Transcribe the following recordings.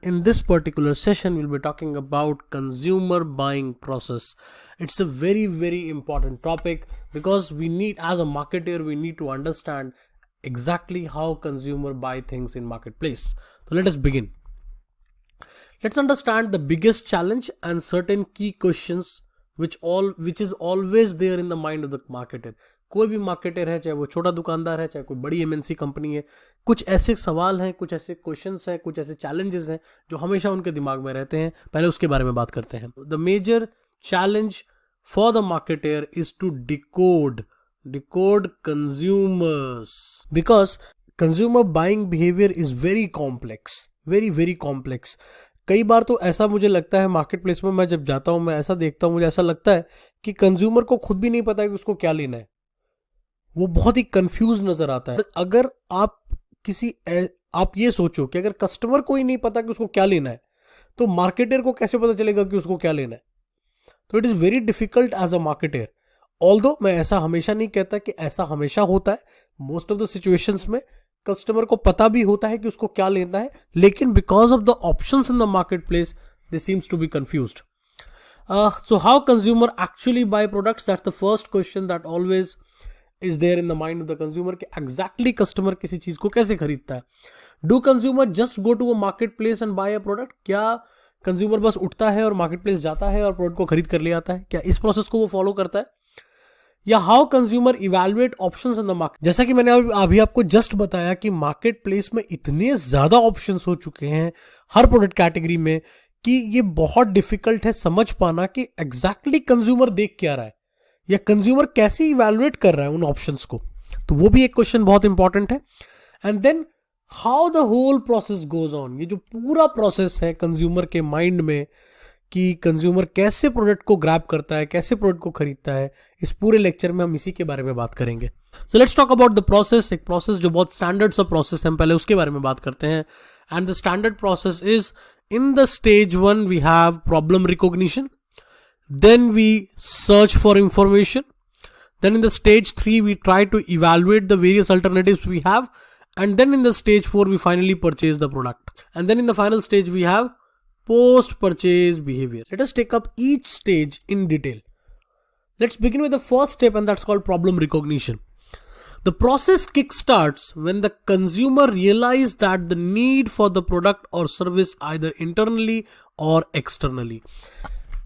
In this particular session, we'll be talking about consumer buying process. It's a very, very important topic because we need, as a marketer, we need to understand exactly how consumer buy things in marketplace. So let us begin. Let's understand the biggest challenge and certain key questions which is always there in the mind of the marketer. कोई भी marketer है, चाहे वो छोटा दुकानदार है, चाहे कोई बड़ी एमएनसी कंपनी है, कुछ ऐसे सवाल हैं, कुछ ऐसे क्वेश्चंस हैं, कुछ ऐसे चैलेंजेस हैं जो हमेशा उनके दिमाग में रहते हैं. पहले उसके बारे में बात करते हैं. The major challenge for the marketer is to decode consumers, because consumer buying behaviour is very complex, very very complex. कई बार तो ऐसा मुझे लगता है मार्केट प्लेस में मैं जब जाता हूँ, मैं ऐसा देखता हूँ, मुझे ऐसा लगता है कि कंज्यूमर को खुद भी नहीं पता है कि उसको क्या लेना है. वो बहुत ही कंफ्यूज नजर आता है. अगर आप ये सोचो कि अगर कस्टमर को ही नहीं पता कि उसको क्या लेना है, तो मार्केटर को कैसे पता चलेगा कि उसको क्या लेना है? तो it is very difficult as a marketer. Although मैं ऐसा हमेशा नहीं कहता कि ऐसा हमेशा होता है. मोस्ट ऑफ द सिचुएशंस में कस्टमर को पता भी होता है कि उसको क्या लेना है, लेकिन because of the options in the market place they seems to be confused. So how consumer actually buy products? That's the first question that always is there in the mind of the consumer कि exactly customer किसी चीज को कैसे खरीदता है. Do consumer just go to a marketplace and buy a product? क्या consumer बस उठता है और मार्केट प्लेस जाता है और प्रोडक्ट को खरीद कर ले आता है? क्या इस प्रोसेस को वो फॉलो करता है? या how consumer evaluate options in the market? जैसा कि मैंने अभी आपको जस्ट बताया कि मार्केट प्लेस में इतने ज्यादा ऑप्शंस हो चुके हैं हर प्रोडक्ट कैटेगरी में कि ये बहुत डिफिकल्ट है समझ पाना कि एग्जैक्टली कंज्यूमर देख क्या रहा है या कंज्यूमर कैसे इवेलुएट कर रहा है उन ऑप्शंस को. तो वो भी एक क्वेश्चन बहुत इंपॉर्टेंट है. And then how the whole process goes on, ये जो पूरा प्रोसेस है कंज्यूमर के माइंड में कि कंज्यूमर कैसे प्रोडक्ट को ग्रैब करता है, कैसे प्रोडक्ट को खरीदता है, इस पूरे लेक्चर में हम इसी के बारे में बात करेंगे. So let's talk about the process. एक प्रोसेस जो बहुत स्टैंडर्ड सा प्रोसेस है, हम पहले उसके बारे में बात करते हैं. And the standard process is, in the stage 1 we have problem recognition, then we search for information, then in the stage 3 we try to evaluate the various alternatives we have, and then in the stage 4 we finally purchase the product, and then in the final stage we have post purchase behavior. Let us take up each stage in detail. Let's begin with the first step, and that's called problem recognition. The process kickstarts when the consumer realizes that the need for the product or service either internally or externally.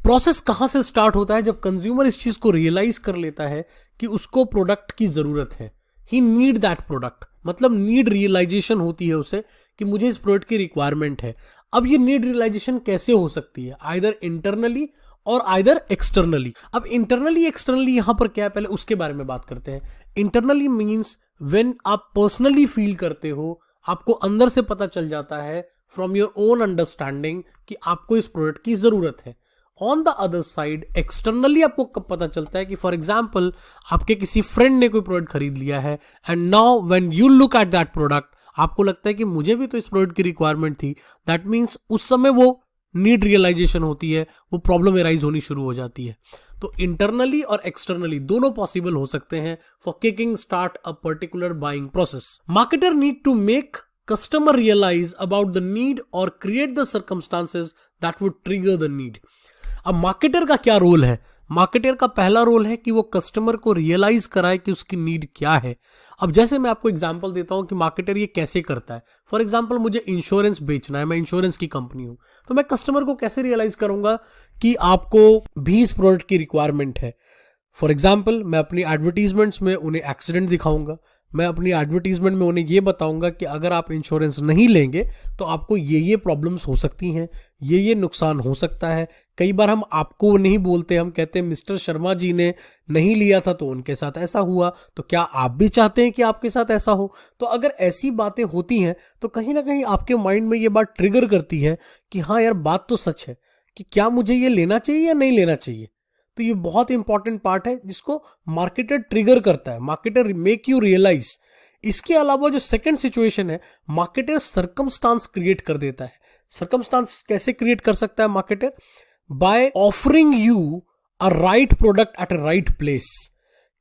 Process कहां से start होता है? जब consumer इस चीज को realise कर लेता है कि उसको प्रोडक्ट की जरूरत है. ही नीड दैट प्रोडक्ट, मतलब नीड रियलाइजेशन होती है उसे कि मुझे इस प्रोडक्ट की रिक्वायरमेंट है. अब ये नीड रियलाइजेशन कैसे हो सकती है? आइदर इंटरनली और आइदर एक्सटर्नली. अब इंटरनली एक्सटर्नली यहां पर क्या है, पहले उसके बारे में बात करते हैं. इंटरनली मीन्स व्हेन आप पर्सनली फील करते हो, आपको अंदर से पता चल जाता है फ्रॉम योर ओन अंडरस्टैंडिंग कि आपको इस प्रोडक्ट की जरूरत है. On the other side externally आपको कब पता चलता है कि फॉर एग्जाम्पल आपके किसी फ्रेंड ने कोई प्रोडक्ट खरीद लिया है, and now when you look at that product आपको लगता है कि मुझे भी तो इस प्रोडक्ट की रिक्वायरमेंट थी. दैट मीन्स उस समय वो नीड रियलाइजेशन होती है, वो प्रॉब्लम एराइज होनी शुरू हो जाती है. तो इंटरनली और एक्सटर्नली दोनों पॉसिबल हो सकते हैं for kicking start a particular buying process. Marketer need to make customer realise about the need और create the circumstances that would trigger the need. अब मार्केटर का क्या रोल है? मार्केटर का पहला रोल है कि वो कस्टमर को रियलाइज कराए कि उसकी नीड क्या है. अब जैसे मैं आपको एग्जांपल देता हूं कि मार्केटर ये कैसे करता है. फॉर एग्जांपल मुझे इंश्योरेंस बेचना है, मैं इंश्योरेंस की कंपनी हूं, तो मैं कस्टमर को कैसे रियलाइज करूंगा कि आपको भी इस प्रोडक्ट की रिक्वायरमेंट है. फॉर एग्जाम्पल मैं अपनी एडवर्टीजमेंट्स में उन्हें एक्सीडेंट दिखाऊंगा, मैं अपनी एडवर्टीजमेंट में उन्हें ये बताऊंगा कि अगर आप इंश्योरेंस नहीं लेंगे तो आपको ये प्रॉब्लम्स हो सकती हैं, ये नुकसान हो सकता है. कई बार हम आपको नहीं बोलते, हम कहते हैं मिस्टर शर्मा जी ने नहीं लिया था तो उनके साथ ऐसा हुआ, तो क्या आप भी चाहते हैं कि आपके साथ ऐसा हो? तो अगर ऐसी बातें होती हैं तो कहीं ना कहीं आपके माइंड में ये बात ट्रिगर करती है कि हाँ यार बात तो सच है, कि क्या मुझे ये लेना चाहिए या नहीं लेना चाहिए. तो ये बहुत इंपॉर्टेंट पार्ट है जिसको मार्केटर ट्रिगर करता है, मार्केटर मेक यू रियलाइज. इसके अलावा जो सेकंड सिचुएशन है, मार्केटर सर्कमस्टांस क्रिएट कर देता है. सर्कमस्टांस कैसे क्रिएट कर सकता है marketer? By offering you a right product at a right place.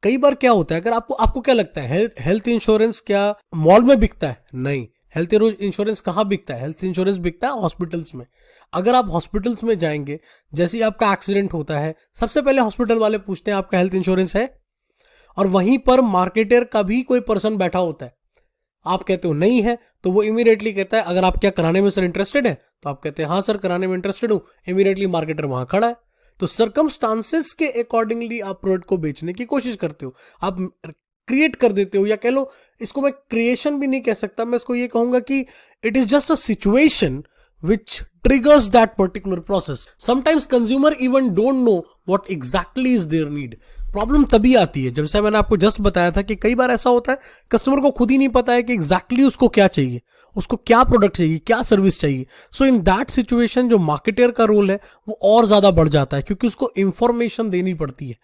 कई बार क्या होता है, अगर आपको क्या लगता है हेल्थ इंश्योरेंस क्या मॉल में बिकता है? नहीं, हेल्थ इंश्योरेंस कहाँ बिकता है? हेल्थ इंश्योरेंस बिकता है हॉस्पिटल्स में। अगर आप हॉस्पिटल्स में जाएंगे, जैसे ही आपका एक्सीडेंट होता है, सबसे पहले हॉस्पिटल वाले पूछते हैं आपका हेल्थ इंश्योरेंस है, और वहीं पर मार्केटर का भी कोई पर्सन बैठा होता है। आप कहते हो नहीं है, तो वो इमीडिएटली कहता है अगर आप क्या कराने में सर इंटरेस्टेड है, तो आप कहते हैं हाँ सर कराने में इंटरेस्टेड हूं। इमीडिएटली मार्केटर वहां खड़ा है, तो सर्कमस्टांसेस के अकॉर्डिंगली आप प्रोडक्ट को बेचने की कोशिश करते हो, आप क्रिएट कर देते हो, या कह लो, इसको मैं क्रिएशन भी नहीं कह सकता, मैं इसको ये कहूंगा कि it is just a situation which triggers that particular process. Sometimes consumer even don't know what exactly is their need. Problem तभी आती है, जैसे मैंने आपको जस्ट बताया था कि कई बार ऐसा होता है कस्टमर को खुद ही नहीं पता है कि एग्जैक्टली उसको क्या चाहिए, उसको क्या प्रोडक्ट चाहिए, क्या सर्विस चाहिए। सो इन दैट सिचुएशन जो मार्केटर का रोल है वो और ज्यादा बढ़ जाता है, क्योंकि उसको इंफॉर्मेशन देनी पड़ती है।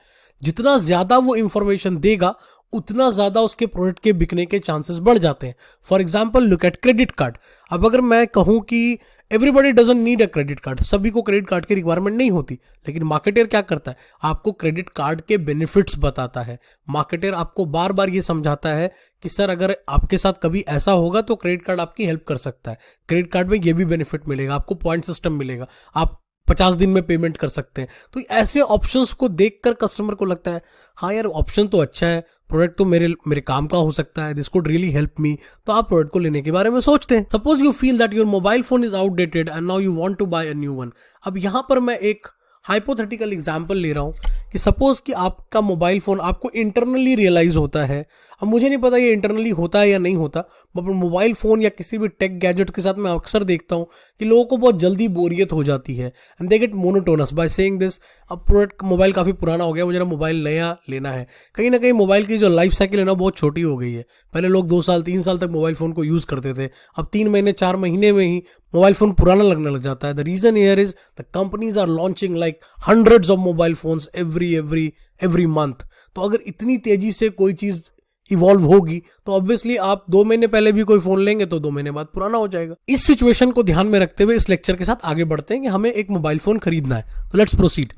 जितना ज्यादा वो इंफॉर्मेशन देगा उतना ज्यादा उसके प्रोडक्ट के बिकने के चांसेस बढ़ जाते हैं। For example look at credit card. अब अगर मैं कहूं कि everybody doesn't need a credit card, सभी को क्रेडिट कार्ड की रिक्वायरमेंट नहीं होती, लेकिन मार्केटर क्या करता है, आपको क्रेडिट कार्ड के बेनिफिट्स बताता है। मार्केटर आपको बार बार ये समझाता है कि सर अगर आपके साथ कभी ऐसा होगा तो क्रेडिट कार्ड आपकी हेल्प कर सकता है, क्रेडिट कार्ड में ये भी बेनिफिट मिलेगा, आपको पॉइंट सिस्टम मिलेगा, आप 50 दिन में पेमेंट कर सकते हैं। तो ऐसे ऑप्शंस को देखकर कस्टमर को लगता है हाँ यार ऑप्शन तो अच्छा है, प्रोडक्ट तो मेरे काम का हो सकता है, this could really help me, तो आप प्रोडक्ट को लेने के बारे में सोचते हैं। Suppose you feel that your mobile phone is outdated and now you want to buy a new one. अब यहां पर मैं एक हाइपोथेटिकल एग्जांपल ले रहा हूं कि सपोज कि आपका मोबाइल फोन आपको इंटरनली रियलाइज होता है, अब मुझे नहीं पता ये इंटरनली होता है या नहीं होता, बट मोबाइल फोन या किसी भी टेक गैजेट के साथ मैं अक्सर देखता हूं कि लोगों को बहुत जल्दी बोरियत हो जाती है and they get monotonous by saying this, अब प्रोडक्ट मोबाइल काफी पुराना हो गया, मुझे ना मोबाइल नया लेना है। कहीं ना कहीं मोबाइल की जो लाइफ साइकिल है ना बहुत छोटी हो गई है। पहले लोग 2 साल 3 साल तक मोबाइल फोन को यूज करते थे, अब 3 महीने 4 महीने में ही मोबाइल फोन पुराना लगने लग जाता है। The reason here is the companies are launching like hundreds of mobile phones every month. तो अगर इतनी तेजी से कोई चीज इवॉल्व होगी तो ऑब्वियसली आप 2 महीने पहले भी कोई फोन लेंगे तो 2 महीने बाद पुराना हो जाएगा। इस सिचुएशन को ध्यान में रखते हुए इस लेक्चर के साथ आगे बढ़ते हैं कि हमें एक मोबाइल फोन खरीदना है, तो लेट्स प्रोसीड।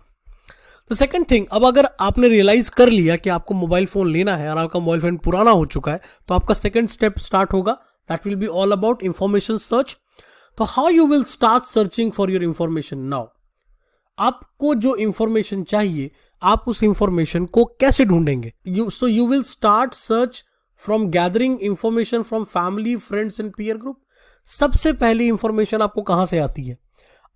तो सेकंड थिंग, अब अगर आपने रियलाइज कर लिया कि आपको मोबाइल फोन लेना है और आपका मोबाइल फोन पुराना हो चुका है, तो आपका सेकंड स्टेप स्टार्ट होगा, that will be all about information search. तो how you will start searching for your information now. आपको जो इंफॉर्मेशन चाहिए आप उस इंफॉर्मेशन को कैसे ढूंढेंगे? You will start search from gathering information from family, friends and peer group. सबसे पहली इंफॉर्मेशन आपको कहां से आती है?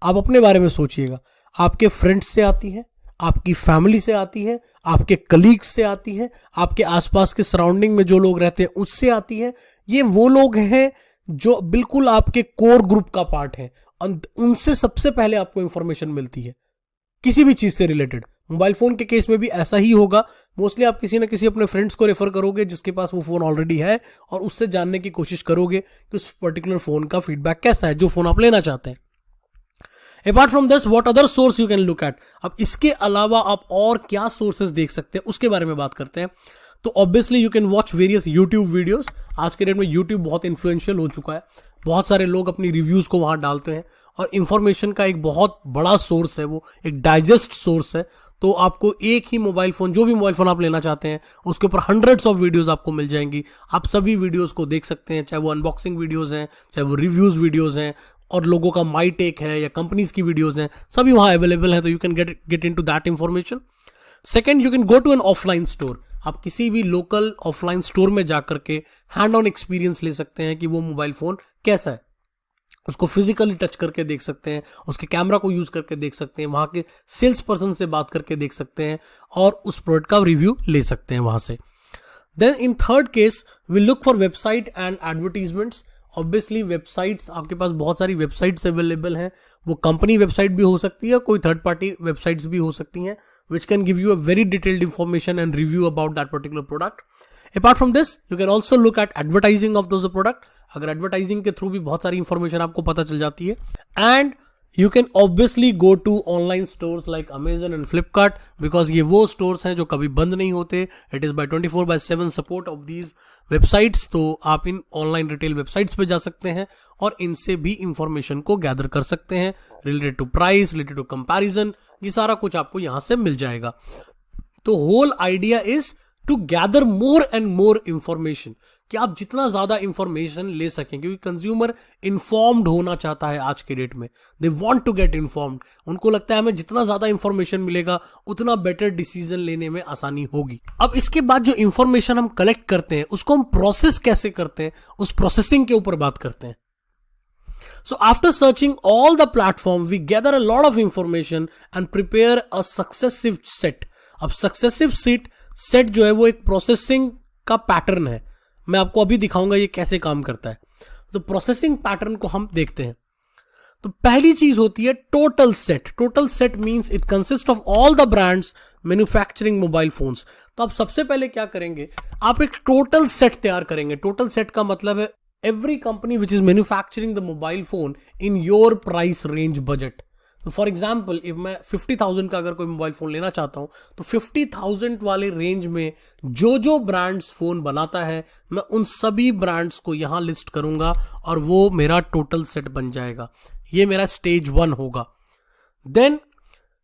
आप अपने बारे में सोचिएगा। आपके फ्रेंड्स से आती है, आपकी फैमिली से आती है, आपके कलीग्स से आती है, आपके आसपास के सराउंडिंग में जो लोग रहते हैं उससे आती है। ये वो लोग हैं जो बिल्कुल आपके कोर ग्रुप का पार्ट है, उनसे सबसे पहले आपको इंफॉर्मेशन मिलती है किसी भी चीज से रिलेटेड। मोबाइल फोन के केस में भी ऐसा ही होगा। मोस्टली आप किसी ना किसी अपने फ्रेंड्स को रेफर करोगे जिसके पास वो फोन ऑलरेडी है, और उससे जानने की कोशिश करोगे कि उस पर्टिकुलर फोन का फीडबैक कैसा है जो फोन आप लेना चाहते हैं। Apart from this what other source you can look at. अब इसके अलावा आप और क्या सोर्सेज देख सकते हैं उसके बारे में बात करते हैं। तो obviously you can watch various YouTube videos. आज के डेट में यूट्यूब बहुत इन्फ्लुएंशियल हो चुका है, बहुत सारे लोग अपनी रिव्यूज को वहां डालते हैं, और इंफॉर्मेशन का एक बहुत बड़ा सोर्स है, वो एक डाइजेस्ट सोर्स है। तो आपको एक ही मोबाइल फोन, जो भी मोबाइल फोन आप लेना चाहते हैं, उसके ऊपर हंड्रेड्स ऑफ वीडियोस आपको मिल जाएंगी। आप सभी वीडियोस को देख सकते हैं, चाहे वो अनबॉक्सिंग वीडियोस हैं, चाहे वो रिव्यूज वीडियोस हैं, और लोगों का माई टेक है या कंपनीज की वीडियोस हैं, सभी वहां अवेलेबल है। तो you can get into that information. Second, you can go to an offline store. आप किसी भी लोकल ऑफलाइन स्टोर में जाकर के हैंड ऑन एक्सपीरियंस ले सकते हैं कि वो मोबाइल फोन कैसा है, उसको फिजिकली टच करके देख सकते हैं, उसके कैमरा को यूज करके देख सकते हैं, वहां के सेल्स पर्सन से बात करके देख सकते हैं, और उस प्रोडक्ट का रिव्यू ले सकते हैं वहां से। Then in third case we look for website and advertisements. Obviously websites, आपके पास बहुत सारी वेबसाइट्स अवेलेबल हैं, वो कंपनी वेबसाइट भी हो सकती है, कोई थर्ड पार्टी वेबसाइट्स भी हो सकती हैं, which can give you a very detailed information and review about that particular product. Apart from this, you can also look at advertising of those product. अगर एडवर्टाइजिंग के थ्रू भी बहुत सारी information आपको पता चल जाती है। And you can obviously go to online stores like Amazon and Flipkart, because ये वो स्टोर्स हैं जो कभी बंद नहीं होते। It is by 24/7 support of these websites. तो आप इन ऑनलाइन रिटेल वेबसाइट्स पे जा सकते हैं और इनसे भी इंफॉर्मेशन को गैदर कर सकते हैं, related to price, related to comparison, ये सारा कुछ आपको यहां से मिल जाएगा। तो whole idea is to gather more and more information. कि आप जितना ज़्यादा इंफॉर्मेशन ले सकें, क्योंकि कंज्यूमर इन्फॉर्म्ड होना चाहता है आज के डेट में. They want to get informed. उनको लगता है हमें जितना ज़्यादा इंफॉर्मेशन मिलेगा उतना बेटर डिसीजन लेने में आसानी होगी. अब इसके बाद जो इंफॉर्मेशन हम कलेक्ट करते हैं उसको हम प्रोसेस कैसे करते हैं, उस प्रोसेसिंग के ऊपर बात करते हैं. So after searching all the platform, we gather a lot of information and prepare a successive set. अब successive set जो है वो एक प्रोसेसिंग का पैटर्न है. मैं आपको अभी दिखाऊंगा ये कैसे काम करता है. तो प्रोसेसिंग पैटर्न को हम देखते हैं. तो पहली चीज होती है total set. Total set means it consist of all the brands manufacturing mobile phones. तो आप सबसे पहले क्या करेंगे, आप एक टोटल सेट तैयार करेंगे. टोटल सेट का मतलब है every company which is manufacturing the mobile phone in your price range budget. तो फॉर एग्जाम्पल if मैं 50,000 का अगर कोई मोबाइल फोन लेना चाहता हूं तो 50,000 वाले रेंज में जो जो ब्रांड्स फोन बनाता है मैं उन सभी ब्रांड्स को यहां लिस्ट करूंगा और वो मेरा टोटल सेट बन जाएगा. ये मेरा स्टेज 1 होगा. Then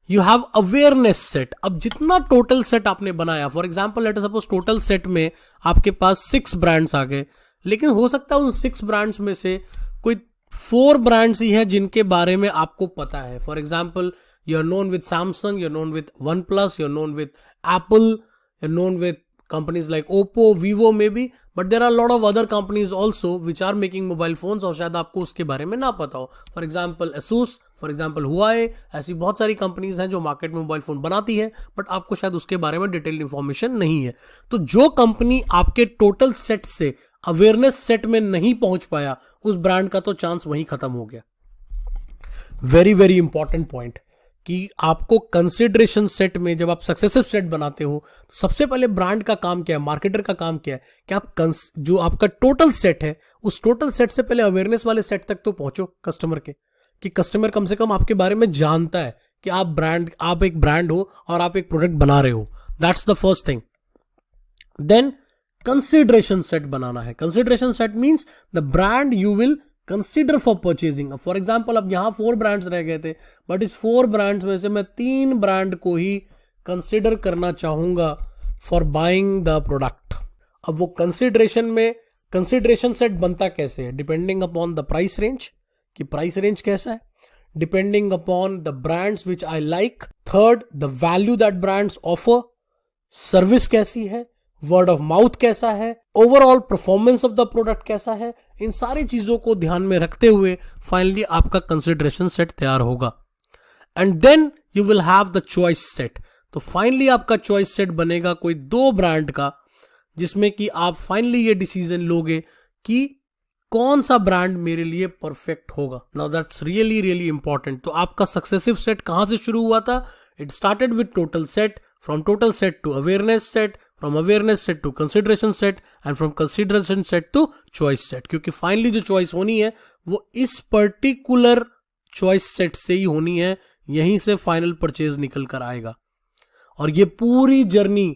you have awareness set. अब जितना टोटल सेट आपने बनाया, for example let us suppose total set में आपके पास 6 ब्रांड्स आ गए, लेकिन हो सकता है उन 6 ब्रांड्स में से कोई 4 ब्रांड्स ही हैं जिनके बारे में आपको पता है. For example you are known with Samsung, you are known with OnePlus, you are known with Apple, you are known with companies like Oppo, Vivo maybe, but there are lot of other companies also which are making mobile phones और शायद आपको उसके बारे में ना पता हो. For example Asus, for example Huawei, ऐसी बहुत सारी कंपनीज हैं जो मार्केट में मोबाइल फोन बनाती है बट आपको शायद उसके बारे में डिटेल्ड इंफॉर्मेशन नहीं है. तो जो कंपनी आपके टोटल सेट से अवेयरनेस सेट में नहीं पहुंच पाया उस ब्रांड का तो चांस वहीं खत्म हो गया. वेरी वेरी इंपॉर्टेंट पॉइंट कि आपको कंसिडरेशन सेट में जब आप सक्सेसिव सेट बनाते हो तो सबसे पहले ब्रांड का काम क्या है, मार्केटर का काम क्या है कि आप जो आपका टोटल सेट है उस टोटल सेट से पहले अवेयरनेस वाले सेट तक तो पहुंचो कस्टमर के, कि कस्टमर कम से कम आपके बारे में जानता है कि आप एक ब्रांड हो और आप एक प्रोडक्ट बना रहे हो. That's the first thing. Then consideration set बनाना है. Consideration set means the brand you will consider for purchasing. For example अब यहां 4 ब्रांड्स रह गए थे बट इस 4 ब्रांड्स में से मैं 3 ब्रांड को ही कंसिडर करना चाहूंगा फॉर बाइंग द प्रोडक्ट. अब वो कंसिडरेशन में कंसिडरेशन सेट बनता कैसे है, depending upon the price range, कि प्राइस रेंज कैसा है, depending upon the brands which I like, third the value that brands offer, service कैसी है, वर्ड ऑफ माउथ कैसा है, overall performance of the product कैसा है. इन सारी चीजों को ध्यान में रखते हुए फाइनली आपका कंसिडरेशन सेट तैयार होगा. And then you will have the choice set. तो फाइनली आपका चॉइस सेट बनेगा कोई 2 ब्रांड का जिसमें कि आप फाइनली ये डिसीजन लोगे कि कौन सा ब्रांड मेरे लिए परफेक्ट होगा. Now that's really really important. तो आपका सक्सेसिव सेट कहां से शुरू हुआ था? It started with total set, from total set to awareness set, from awareness set to consideration set and from consideration set to choice set. क्योंकि finally जो choice होनी है वो इस पर्टिकुलर चॉइस सेट से ही होनी है, यहीं से फाइनल परचेज निकल कर आएगा. और ये पूरी जर्नी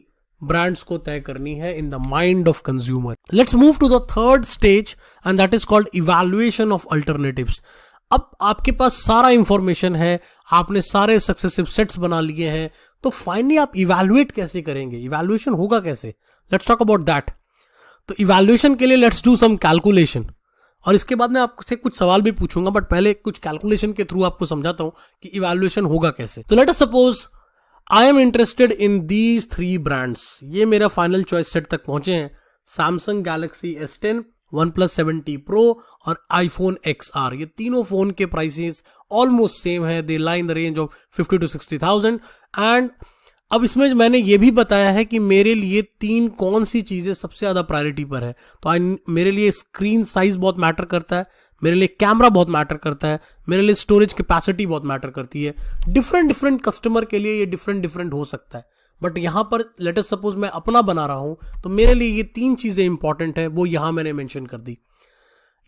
ब्रांड्स को तय करनी है in the mind of consumer. Let's move to the third stage and that is called evaluation of alternatives. अब आपके पास सारा इंफॉर्मेशन है, आपने सारे सक्सेसिव सेट्स बना लिए हैं, तो फाइनली आप इवैल्यूएट कैसे करेंगे, इवैल्यूएशन होगा कैसे? Let's talk about that. तो इवैल्यूएशन के लिए लेट्स डू सम कैलकुलेशन, और इसके बाद मैं आपसे कुछ सवाल भी पूछूंगा बट पहले कुछ कैलकुलेशन के थ्रू आपको समझाता हूं कि इवैल्यूएशन होगा कैसे. तो late us suppose I am interested in these 3 brands. ये मेरा फाइनल चॉइस सेट तक पहुंचे हैं. Samsung Galaxy S10, OnePlus 7T Pro और iPhone XR. ये तीनों फोन के प्राइसेस ऑलमोस्ट सेम है. They lie in the range of 50 to 60,000. And अब इसमें मैंने ये भी बताया है कि मेरे लिए 3 कौन सी चीजें सबसे ज्यादा प्रायोरिटी पर है. तो मेरे लिए स्क्रीन साइज बहुत मैटर करता है, मेरे लिए कैमरा बहुत मैटर करता है, मेरे लिए स्टोरेज कैपेसिटी बहुत मैटर करती है. डिफरेंट कस्टमर के लिए ये डिफरेंट हो सकता है. बट यहां पर लेट अस सपोज मैं अपना बना रहा हूं तो मेरे लिए ये 3 चीजें इंपॉर्टेंट है, वो यहां मैंने मेंशन कर दी.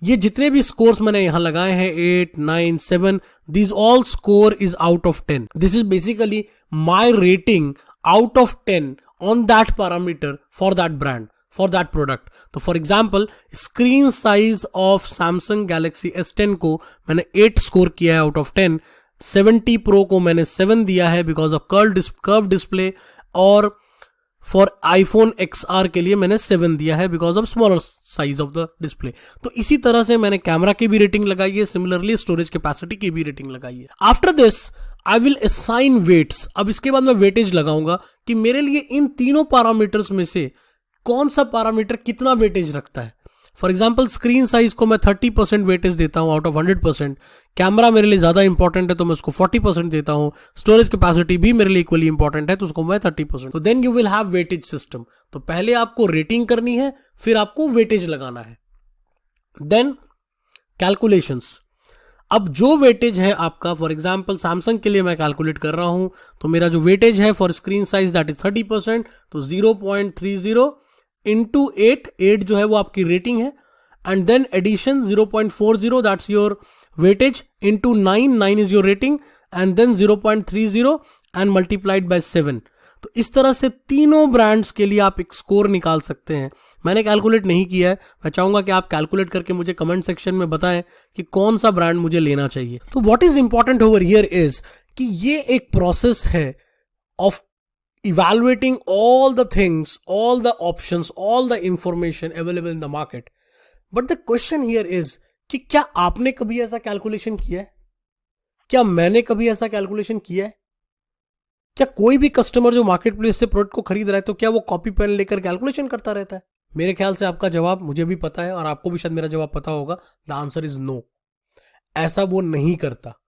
ये जितने भी स्कोर्स मैंने यहां लगाए हैं 8, 9, 7, these all score is out of 10. This is basically my rating out of 10 on that parameter for that brand, for that product. तो for example, screen size of Samsung Galaxy S10 को मैंने 8 score किया है out of 10. 7T Pro को मैंने 7 दिया है because of curve display, और फॉर iPhone XR के लिए मैंने 7 दिया है because of smaller size of the display. तो इसी तरह से मैंने कैमरा की भी रेटिंग लगाई है, सिमिलरली स्टोरेज कैपेसिटी की भी रेटिंग लगाई है। After this I will assign weights. अब इसके बाद मैं वेटेज लगाऊंगा कि मेरे लिए इन तीनों पैरामीटर्स में से कौन सा पैरामीटर कितना वेटेज रखता है। फॉर एग्जाम्पल स्क्रीन साइज को मैं 30% वेटेज देता हूं आउट ऑफ 100%। कैमरा मेरे लिए ज्यादा इंपॉर्टेंट है तो मैं उसको 40% देता हूं। स्टोरेज कैपेसिटी भी मेरे लिए इक्वली इंपॉर्टेंट है तो उसको मैं 30%। तो then you will have weightage system. तो पहले आपको रेटिंग करनी है, फिर आपको वेटेज लगाना है। Then calculations. अब जो वेटेज है आपका, फॉर एग्जाम्पल सैमसंग के लिए मैं कैलकुलेट कर रहा हूं, तो मेरा जो वेटेज है for screen size that is 30%, तो 0.30 इंटू 8 जो है वो आपकी रेटिंग है, and then addition 0.40 that's your weightage into 9 is your rating, and then 0.30 and multiplied by 7। तो इस तरह से तीनों ब्रांड्स के लिए आप एक स्कोर निकाल सकते हैं। मैंने कैलकुलेट नहीं किया है, मैं चाहूंगा कि आप कैलकुलेट करके मुझे कमेंट सेक्शन में बताएं कि कौन सा ब्रांड मुझे लेना चाहिए। तो what is important over here is कि ये एक प्रोसेस है of evaluating all the things, all the options, all the information available in the market. But the question here is कि क्या आपने कभी ऐसा कैलकुलेशन किया है? क्या मैंने कभी ऐसा कैलकुलेशन किया है? क्या कोई भी कस्टमर जो मार्केट प्लेस से प्रोडक्ट को खरीद रहा है तो क्या वो कॉपी पेन लेकर कैलकुलेशन करता रहता है? मेरे ख्याल से आपका जवाब मुझे भी पता है और आपको भी शायद मेरा जवाब पता होगा। The answer is no. ऐसा वो नहीं करता।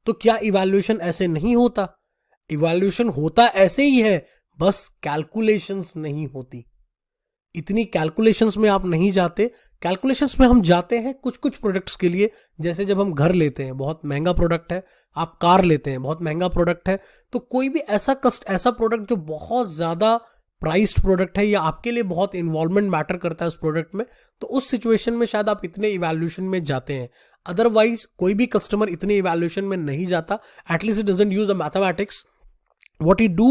तो क्या इवैल्यूएशन ऐसे नहीं होता? इवैल्यूएशन होता ऐसे ही है, बस कैलकुलेशंस नहीं होती। इतनी कैलकुलेशंस में आप नहीं जाते। कैलकुलेशंस में हम जाते हैं कुछ कुछ प्रोडक्ट्स के लिए, जैसे जब हम घर लेते हैं, बहुत महंगा प्रोडक्ट है, आप कार लेते हैं, बहुत महंगा प्रोडक्ट है, तो कोई भी ऐसा प्रोडक्ट जो बहुत ज्यादा प्राइस्ड प्रोडक्ट है या आपके लिए बहुत इन्वॉल्वमेंट मैटर करता है उस प्रोडक्ट में, तो उस सिचुएशन में शायद आप इतने इवैल्यूएशन में जाते हैं। अदरवाइज कोई भी कस्टमर इतने इवैल्यूएशन में नहीं जाता। At least it doesn't use the mathematics. What he do,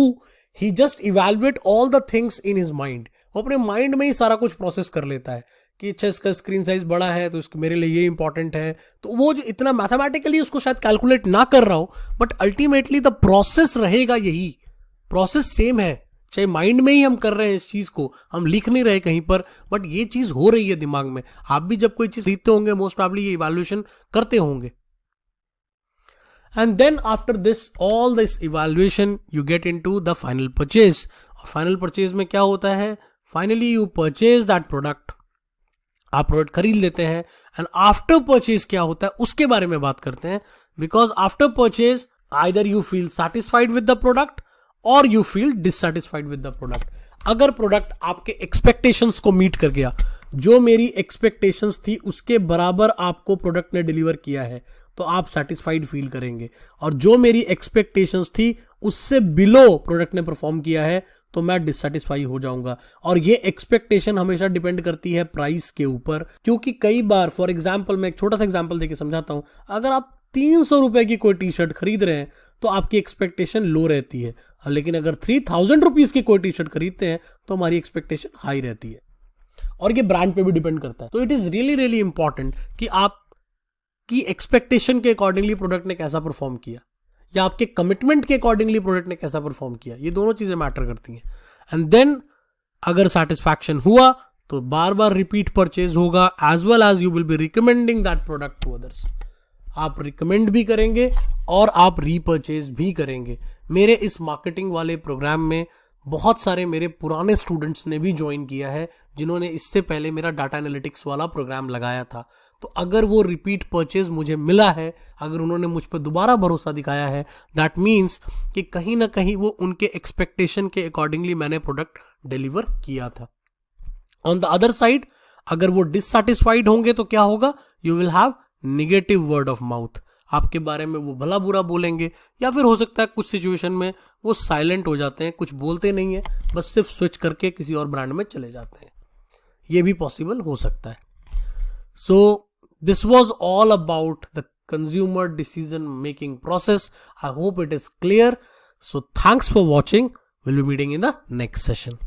he just evaluate all the things in his mind. वो अपने माइंड में ही सारा कुछ प्रोसेस कर लेता है कि अच्छा इसका स्क्रीन साइज बड़ा है तो इसके मेरे लिए ये इंपॉर्टेंट है। तो वो जो इतना मैथमेटिकली उसको शायद कैलकुलेट ना कर रहा हो, बट अल्टीमेटली द प्रोसेस रहेगा यही। प्रोसेस सेम है, चाहे माइंड में ही हम कर रहे हैं इस चीज को, हम लिख नहीं रहे कहीं पर, बट ये चीज हो रही है दिमाग में। आप भी जब कोई चीज खरीदते होंगे मोस्ट प्रोबेबली ये इवैल्यूएशन करते होंगे। And then after this, all this evaluation, you get into the final purchase. और final purchase में क्या होता है? Finally you purchase that product. आप प्रोडक्ट खरीद लेते हैं। एंड आफ्टर परचेज क्या होता है उसके बारे में बात करते हैं। Because after purchase either you feel satisfied with the product और you feel dissatisfied with the product. अगर प्रोडक्ट आपके एक्सपेक्टेशंस को मीट कर गया, जो मेरी एक्सपेक्टेशंस थी उसके बराबर आपको प्रोडक्ट ने डिलीवर किया है, तो आप सेटिस्फाइड फील करेंगे। और जो मेरी एक्सपेक्टेशंस थी उससे बिलो प्रोडक्ट ने परफॉर्म किया है तो मैं डिससेटिस्फाई हो जाऊंगा। और ये एक्सपेक्टेशन हमेशा डिपेंड करती है प्राइस के ऊपर, क्योंकि कई बार फॉर एग्जांपल मैं एक छोटा सा एग्जांपल देके समझाता हूं। अगर आप 300 रुपए की कोई टी शर्ट खरीद रहे हैं तो आपकी एक्सपेक्टेशन लो रहती है, लेकिन अगर 3000 रुपीज की कोई टी शर्ट खरीदते हैं तो हमारी एक्सपेक्टेशन हाई रहती है। और ये ब्रांड पे भी डिपेंड करता है। तो it is really really important कि आप की एक्सपेक्टेशन के अकॉर्डिंगली प्रोडक्ट ने कैसा परफॉर्म किया या आपके कमिटमेंट के अकॉर्डिंगली प्रोडक्ट ने कैसा परफॉर्म किया। ये दोनों चीजें मैटर करती हैं। एंड देन अगर सेटिस्फैक्शन हुआ तो बार बार रिपीट परचेज होगा, as well as you will be recommending that product to others. आप रिकमेंड भी करेंगे और आप रीपरचेज भी करेंगे। मेरे इस मार्केटिंग वाले प्रोग्राम में बहुत सारे मेरे पुराने स्टूडेंट्स ने भी ज्वाइन किया है जिन्होंने इससे पहले मेरा डाटा एनालिटिक्स वाला प्रोग्राम लगाया था। तो अगर वो रिपीट परचेज मुझे मिला है, अगर उन्होंने मुझ पर दोबारा भरोसा दिखाया है, दैट मीन्स कि कहीं ना कहीं वो उनके एक्सपेक्टेशन के अकॉर्डिंगली मैंने प्रोडक्ट डिलीवर किया था। ऑन द अदर साइड अगर वो डिससैटिस्फाइड होंगे तो क्या होगा? You will have negative word of mouth. आपके बारे में वो भला बुरा बोलेंगे, या फिर हो सकता है कुछ सिचुएशन में वो साइलेंट हो जाते हैं, कुछ बोलते नहीं है, बस सिर्फ स्विच करके किसी और ब्रांड में चले जाते हैं। ये भी पॉसिबल हो सकता है। So this was all about the consumer decision making process. I hope it is clear. So thanks for watching. Will be meeting in the next session.